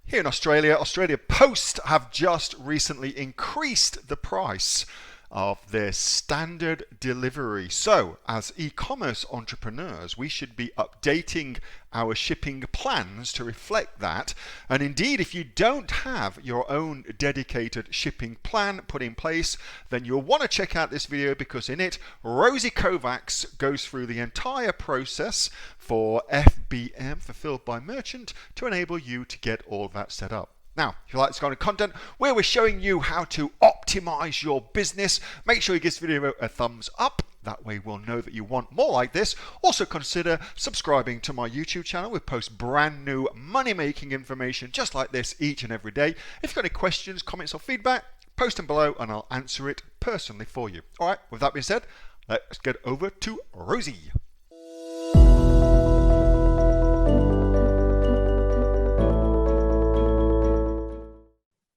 Here in Australia, Australia Post have just recently increased the price of their standard delivery. So, as e-commerce entrepreneurs, we should be updating our shipping plans to reflect that. And indeed, if you don't have your own dedicated shipping plan put in place, then you'll want to check out this video, because in it, Rosie Kovacs goes through the entire process for FBM, Fulfilled by Merchant, to enable you to get all of that set up. Now, if you like this kind of content where we're showing you how to optimize your business, make sure you give this video a thumbs up. That way we'll know that you want more like this. Also consider subscribing to my YouTube channel. We post brand new money-making information just like this each and every day. If you've got any questions, comments or feedback, post them below and I'll answer it personally for you. All right, with that being said, let's get over to Rosie.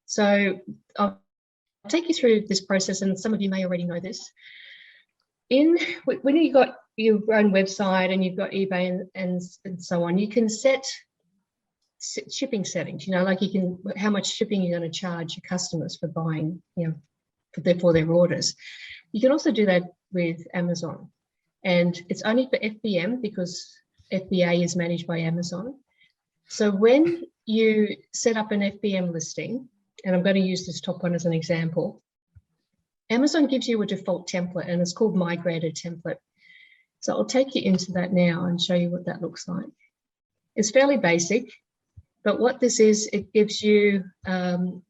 So I'll take you through this process, and some of you may already know this. When you've got your own website and you've got eBay and so on, you can set shipping settings, like how much shipping you're going to charge your customers for buying, for their orders. You can also do that with Amazon, and it's only for FBM because FBA is managed by Amazon. So when you set up an FBM listing, and I'm going to use this top one as an example, Amazon gives you a default template and it's called migrated template. So I'll take you into that now and show you what that looks like. It's fairly basic, but what this is, it gives you in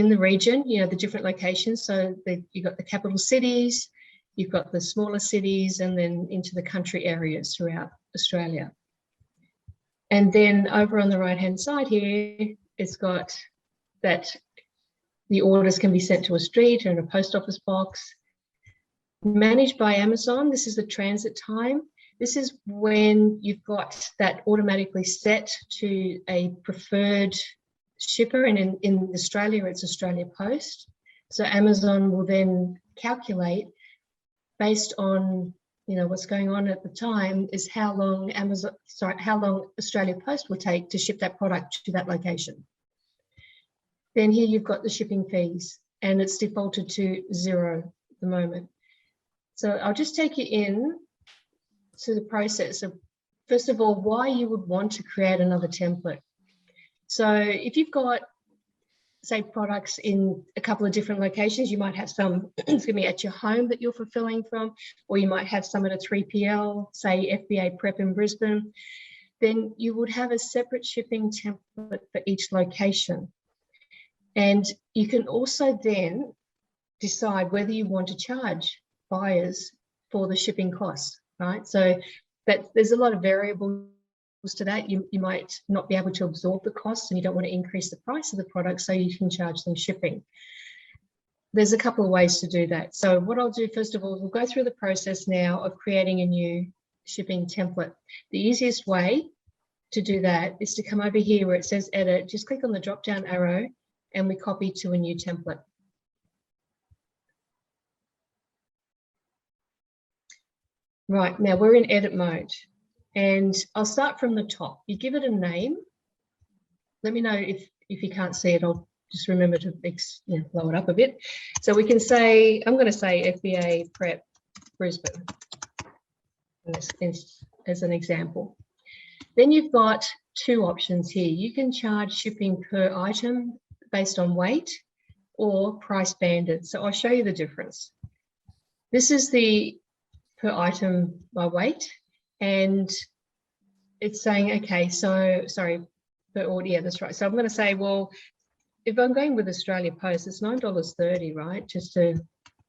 the region, the different locations. So you've got the capital cities, you've got the smaller cities, and then into the country areas throughout Australia. And then over on the right-hand side here, it's got that the orders can be sent to a street and a post office box. Managed by Amazon, this is the transit time. This is when you've got that automatically set to a preferred shipper, and in Australia, it's Australia Post. So Amazon will then calculate based on what's going on at the time, is how long Australia Post will take to ship that product to that location. Then here you've got the shipping fees, and it's defaulted to 0 at the moment. So I'll just take you in to the process of, first of all, why you would want to create another template. So if you've got, say, products in a couple of different locations, you might have some at your home that you're fulfilling from, or you might have some at a 3PL, say FBA Prep in Brisbane, then you would have a separate shipping template for each location. And you can also then decide whether you want to charge buyers for the shipping costs, right? So there's a lot of variables to that. You might not be able to absorb the costs and you don't want to increase the price of the product, so you can charge them shipping. There's a couple of ways to do that. So what I'll do, first of all, we'll go through the process now of creating a new shipping template. The easiest way to do that is to come over here where it says edit, just click on the drop down arrow, and we copy to a new template. Right, now we're in edit mode, and I'll start from the top. You give it a name. Let me know if you can't see it. I'll just remember to blow it up a bit. So we can say, I'm going to say FBA Prep Brisbane as an example. Then you've got two options here. You can charge shipping per item based on weight or price banded. So I'll show you the difference. This is the per item by weight, and it's saying, okay, so sorry, per order, yeah, that's right. So I'm going to say, well, if I'm going with Australia Post, it's $9.30, right? Just to,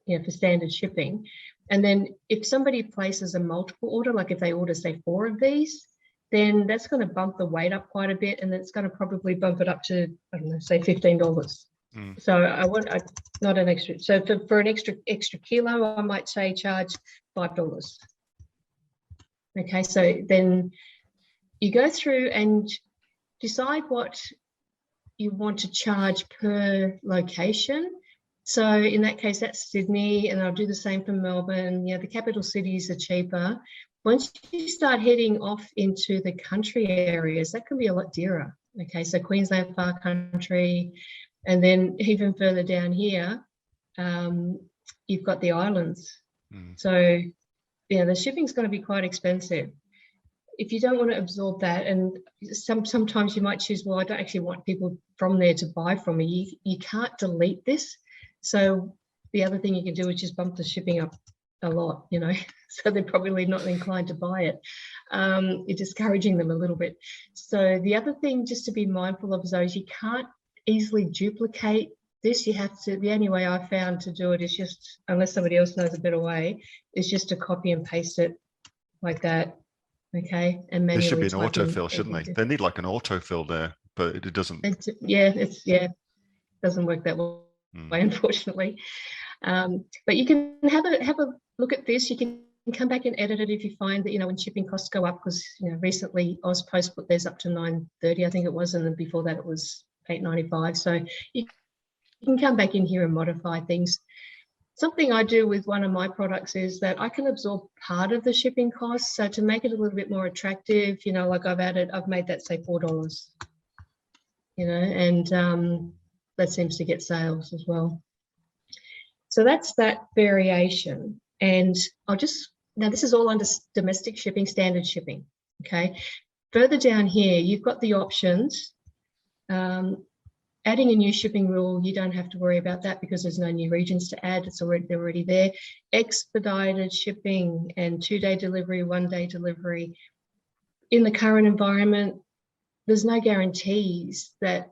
for standard shipping. And then if somebody places a multiple order, like if they order, say, 4 of these, then that's going to bump the weight up quite a bit, and it's going to probably bump it up to, I don't know, say $15. So I want not an extra. So for an extra kilo, I might say charge $5. Okay, so then you go through and decide what you want to charge per location. So in that case, that's Sydney, and I'll do the same for Melbourne. The capital cities are cheaper. Once you start heading off into the country areas, that can be a lot dearer. Okay, so Queensland, far country, and then even further down here, you've got the islands. So yeah, the shipping's going to be quite expensive. If you don't want to absorb that, and sometimes you might choose, well, I don't actually want people from there to buy from me. You can't delete this. So the other thing you can do is just bump the shipping up a lot, you know, so they're probably not inclined to buy it. You're discouraging them a little bit. So the other thing just to be mindful of is you can't easily duplicate this. You have to, the only way I found to do it is just, unless somebody else knows a better way, is just to copy and paste it like that. Okay, and manually. There should be an type in autofill, shouldn't they? They need like an autofill there, but it doesn't. Doesn't work that way, unfortunately. But you can have a look at this. You can come back and edit it if you find that, you know, when shipping costs go up, because, you know, recently AusPost put theirs up to $9.30, I think it was, and then before that it was $8.95. So you can come back in here and modify things. Something I do with one of my products is that I can absorb part of the shipping costs. So to make it a little bit more attractive, you know, like I've made that say $4, you know, and that seems to get sales as well. So that's that variation. And now this is all under domestic shipping, standard shipping, okay? Further down here, you've got the options. Adding a new shipping rule, you don't have to worry about that because there's no new regions to add. They're already there. Expedited shipping and 2-day delivery, 1-day delivery. In the current environment, there's no guarantees that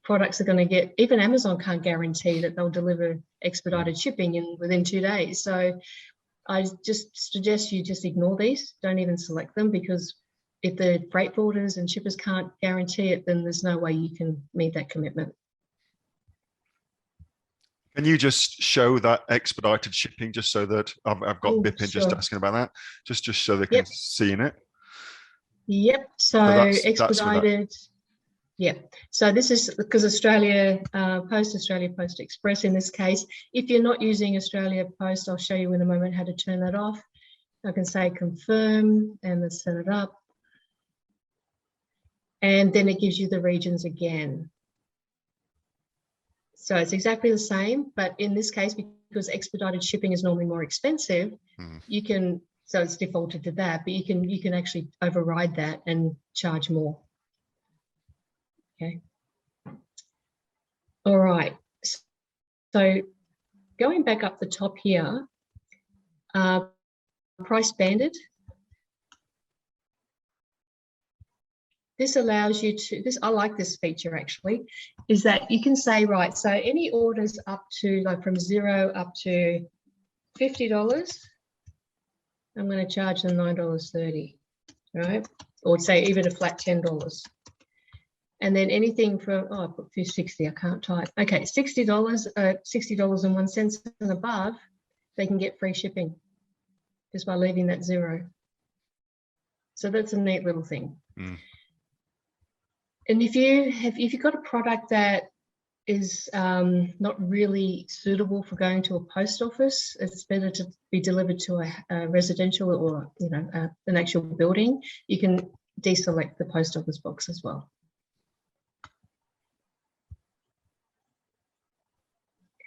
products are going to get, even Amazon can't guarantee that they'll deliver expedited shipping within 2 days. So I just suggest you just ignore these. Don't even select them, because if the freight forwarders and shippers can't guarantee it, then there's no way you can meet that commitment. Can you just show that expedited shipping, just so that I've got Bipin just asking about that, just so they can see in it? Yep. So expedited. Yep. So this is because Australia Post Express in this case. If you're not using Australia Post, I'll show you in a moment how to turn that off. I can say confirm and let's set it up. And then it gives you the regions again. So it's exactly the same, but in this case, because expedited shipping is normally more expensive, you can, so it's defaulted to that, but you can actually override that and charge more. Okay. All right. So going back up the top here, price banded. This allows you to, I like this feature actually, is that you can say, right, so any orders up to, like from $0 up to $50, I'm going to charge them $9.30, right? Or say even a flat $10. And then anything from, I put 260, I can't type. Okay, $60.01 and above, they can get free shipping just by leaving that 0. So that's a neat little thing. And if you've got a product that is not really suitable for going to a post office, it's better to be delivered to a residential or, you know, an actual building. You can deselect the post office box as well.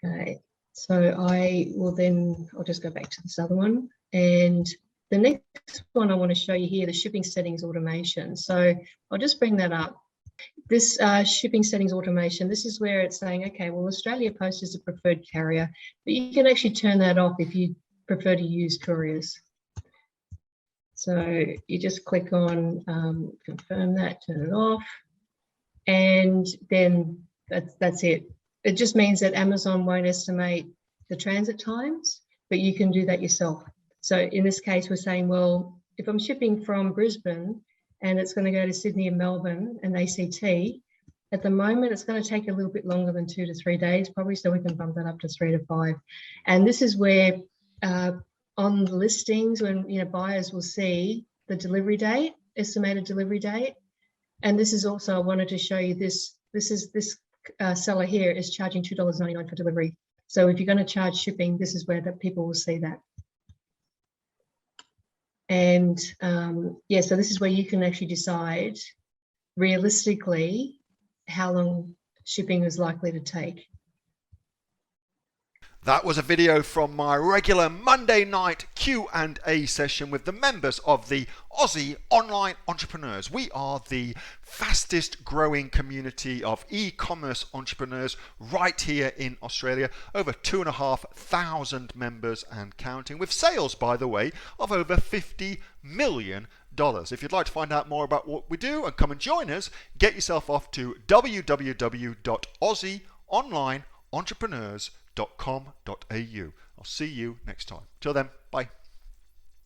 Okay, so I'll just go back to this other one. And the next one I want to show you here, the shipping settings automation. So I'll just bring that up. This shipping settings automation, this is where it's saying, okay, well, Australia Post is a preferred carrier, but you can actually turn that off if you prefer to use couriers. So you just click on confirm that, turn it off, and then that's it. It just means that Amazon won't estimate the transit times, but you can do that yourself. So in this case, we're saying, well, if I'm shipping from Brisbane and it's going to go to Sydney and Melbourne and ACT, at the moment, it's going to take a little bit longer than 2 to 3 days, probably, so we can bump that up to 3 to 5. And this is where on the listings, when, you know, buyers will see the delivery date, estimated delivery date. And this is also, I wanted to show you this. This seller here is charging $2.99 for delivery. So if you're going to charge shipping, this is where people will see that. And yeah, so this is where you can actually decide realistically how long shipping is likely to take. That was a video from my regular Monday night Q&A session with the members of the Aussie Online Entrepreneurs. We are the fastest growing community of e-commerce entrepreneurs right here in Australia. Over 2,500 members and counting, with sales, by the way, of over $50 million. If you'd like to find out more about what we do and come and join us, get yourself off to www.aussieonlineentrepreneurs.com.au. I'll see you next time. Till then, bye.